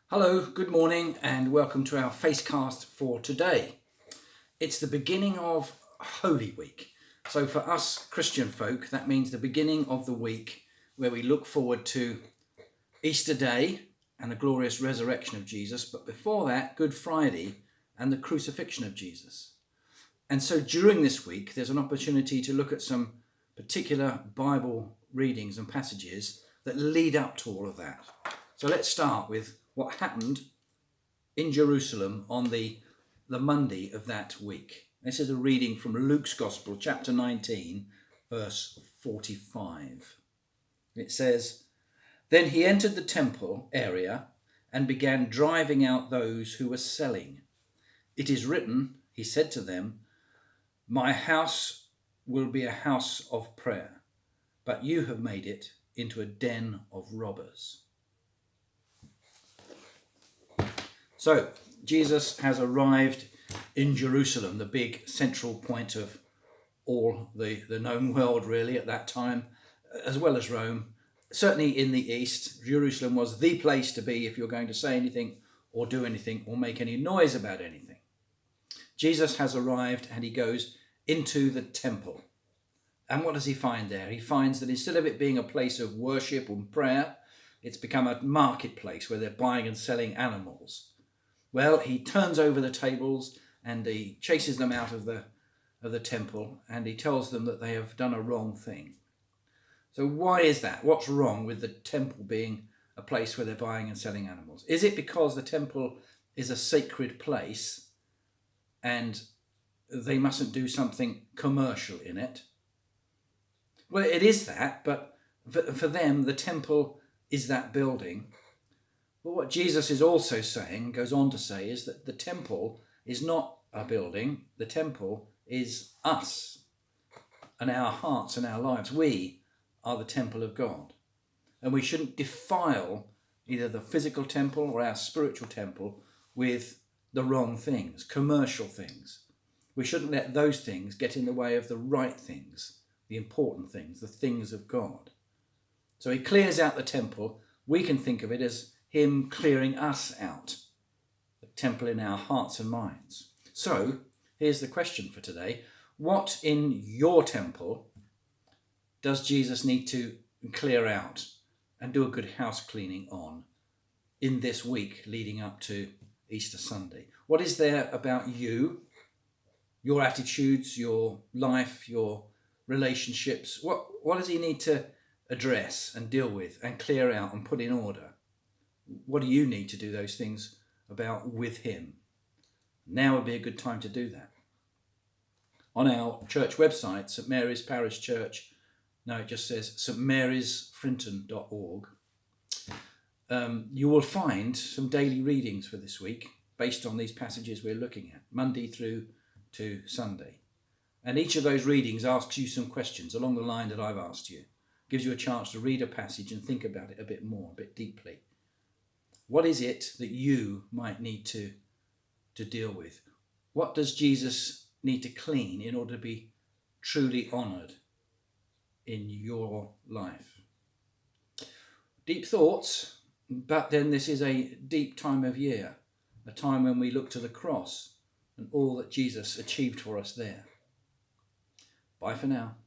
Hello, good morning, and welcome to our Facecast for today. It's the beginning of Holy Week. So for us Christian folk, that means the beginning of the week where we look forward to Easter Day and the glorious resurrection of Jesus, but before that, Good Friday and the crucifixion of Jesus. And so during this week, there's an opportunity to look at some particular Bible readings and passages that lead up to all of that. So let's start with what happened in Jerusalem on the Monday of that week. This is a reading from Luke's Gospel, chapter 19, verse 45. It says, "Then he entered the temple area and began driving out those who were selling. It is written, he said to them, 'My house will be a house of prayer, but you have made it into a den of robbers.'" So Jesus has arrived in Jerusalem, the big central point of all the known world really at that time, as well as Rome. Certainly in the East, Jerusalem was the place to be if you're going to say anything or do anything or make any noise about anything. Jesus has arrived and he goes into the temple. And what does he find there? He finds that instead of it being a place of worship and prayer, it's become a marketplace where they're buying and selling animals. Well, he turns over the tables and he chases them out of the temple, and he tells them that they have done a wrong thing. So why is that? What's wrong with the temple being a place where they're buying and selling animals? Is it because the temple is a sacred place and they mustn't do something commercial in it? Well, it is that, but for them, the temple is that building. But what Jesus is also saying, goes on to say, is that the temple is not a building. The temple is us and our hearts and our lives. We are the temple of God. And we shouldn't defile either the physical temple or our spiritual temple with the wrong things, commercial things. We shouldn't let those things get in the way of the right things, the important things, the things of God. So he clears out the temple. We can think of it as him clearing us out, the temple in our hearts and minds. So here's the question for today. What in your temple does Jesus need to clear out and do a good house cleaning on in this week leading up to Easter Sunday? What is there about you, your attitudes, your life, your relationships? What does he need to address and deal with and clear out and put in order? What do you need to do those things about with him? Now would be a good time to do that. On our church website, St Mary's Parish Church, no, it just says stmarysfrinton.org, you will find some daily readings for this week based on these passages we're looking at, Monday through to Sunday. And each of those readings asks you some questions along the line that I've asked you. Gives you a chance to read a passage and think about it a bit more, a bit deeply. What is it that you might need to deal with? What does Jesus need to clean in order to be truly honoured in your life? Deep thoughts, but then this is a deep time of year, a time when we look to the cross and all that Jesus achieved for us there. Bye for now.